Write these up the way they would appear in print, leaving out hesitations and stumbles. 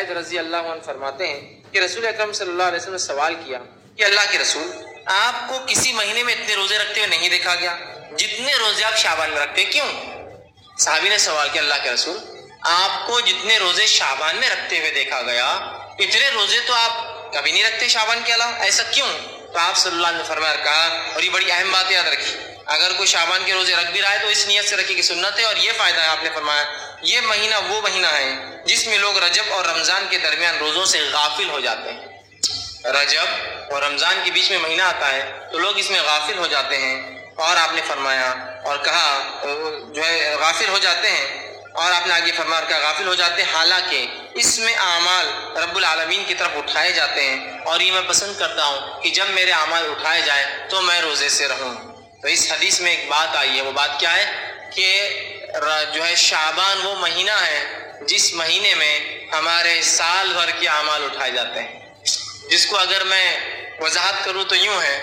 رضی اللہ عنہ فرماتے ہیں کہ رسول اکرم صلی اللہ علیہ وسلم نے سوال کیا کہ اللہ کے رسول، آپ کو کسی مہینے میں اتنے روزے رکھتے ہوئے نہیں دیکھا گیا جتنے روزے آپ شعبان میں رکھتے ہیں، کیوں؟ صحابی نے سوال کیا، اللہ کے رسول آپ کو جتنے روزے شعبان میں رکھتے ہوئے دیکھا گیا اتنے روزے تو آپ کبھی نہیں رکھتے شعبان کے علاوہ، ایسا کیوں؟ تو آپ صلی اللہ علیہ وسلم نے فرمایا، کہا، اور یہ بڑی اہم بات یاد رکھی، اگر کوئی شعبان کے روزے رکھ بھی رہا ہے تو اس نیت سے رکھے کہ سنت ہے، اور یہ فائدہ ہے، آپ نے فرمایا یہ مہینہ وہ مہینہ ہے جس میں لوگ رجب اور رمضان کے درمیان روزوں سے غافل ہو جاتے ہیں۔ رجب اور رمضان کے بیچ میں مہینہ آتا ہے تو لوگ اس میں غافل ہو جاتے ہیں، اور آپ نے فرمایا اور کہا جو ہے غافل ہو جاتے ہیں، اور آپ نے آگے فرمایا کہ غافل ہو جاتے ہیں، حالانکہ اس میں اعمال رب العالمین کی طرف اٹھائے جاتے ہیں، اور یہ میں پسند کرتا ہوں کہ جب میرے اعمال اٹھائے جائیں تو میں روزے سے رہوں۔ تو اس حدیث میں ایک بات آئی ہے، وہ بات کیا ہے کہ جو ہے شعبان وہ مہینہ ہے جس مہینے میں ہمارے سال بھر کے اعمال اٹھائے جاتے ہیں، جس کو اگر میں وضاحت کروں تو یوں ہے،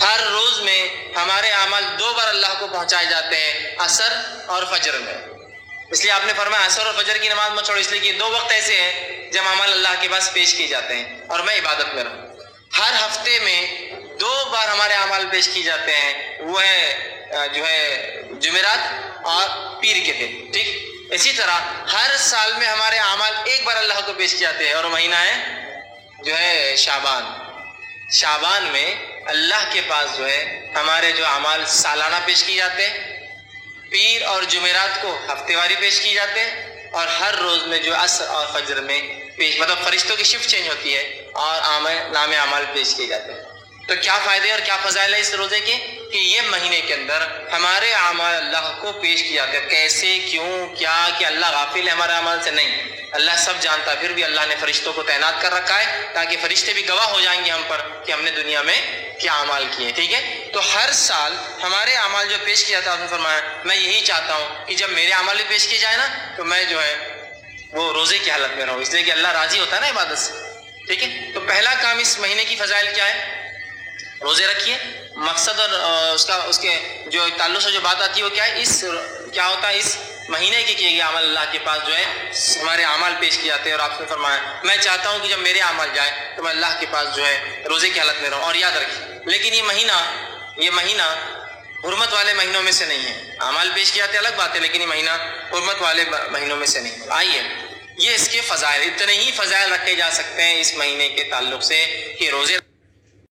ہر روز میں ہمارے اعمال 2 بار اللہ کو پہنچائے جاتے ہیں، عصر اور فجر میں۔ اس لیے آپ نے فرمایا عصر اور فجر کی نماز مت چھوڑو، اس لیے کہ 2 وقت ایسے ہیں جب اعمال اللہ کے پاس پیش کیے جاتے ہیں اور میں عبادت میں رہوں۔ ہر ہفتے میں 2 بار ہمارے اعمال پیش کیے جاتے ہیں، وہ ہے جو ہے جمعرات اور پیر کے دن، ٹھیک؟ اسی طرح ہر سال میں ہمارے اعمال 1 بار اللہ کو پیش کیے جاتے ہیں، اور وہ مہینہ ہے جو ہے شعبان۔ شعبان میں اللہ کے پاس جو ہے ہمارے جو اعمال سالانہ پیش کیے جاتے ہیں، پیر اور جمعرات کو ہفتے واری پیش کی جاتے ہیں، اور ہر روز میں جو عصر اور فجر میں پیش، مطلب فرشتوں کی شفٹ چینج ہوتی ہے اور نام اعمال پیش کیے جاتے ہیں۔ تو کیا فائدے اور کیا فضائل ہے اس روزے کے کہ یہ مہینے کے اندر ہمارے اعمال اللہ کو پیش کیے جاتے ہیں۔ کیسے، کیوں، کیا کہ اللہ غافل ہے ہمارے اعمال سے؟ نہیں، اللہ سب جانتا ہے، پھر بھی اللہ نے فرشتوں کو تعینات کر رکھا ہے تاکہ فرشتے بھی گواہ ہو جائیں گے ہم پر کہ ہم نے دنیا میں کیا اعمال کیے، ٹھیک ہے؟ تو ہر سال ہمارے اعمال جو پیش کیا جاتا ہے، آپ نے فرمایا میں یہی چاہتا ہوں کہ جب میرے اعمال بھی پیش کیے جائیں نا تو میں جو ہے وہ روزے کی حالت میں رہوں، اس لیے کہ اللہ راضی ہوتا ہے نا عبادت سے، ٹھیک ہے؟ تو پہلا کام اس مہینے کی فضائل کیا ہے؟ روزے رکھیے۔ مقصد اور اس کے جو تعلق سے جو بات آتی ہے وہ کیا ہے؟ کیا ہوتا ہے اس مہینے کے کیے گئے عمل اللہ کے پاس جو ہے ہمارے اعمال پیش کیے جاتے ہیں، اور آپ نے فرمایا میں چاہتا ہوں کہ جب میرے اعمال جائیں تو میں اللہ کے پاس جو ہے روزے کی حالت میں رہوں۔ اور یاد رکھیے، لیکن یہ مہینہ حرمت والے مہینوں میں سے نہیں ہے۔ اعمال پیش کیے جاتے الگ بات ہے، لیکن یہ مہینہ حرمت والے مہینوں میں سے نہیں۔ آئیے یہ اس کے فضائل، اتنے ہی فضائل رکھے جا سکتے ہیں اس مہینے کے تعلق سے کہ روزے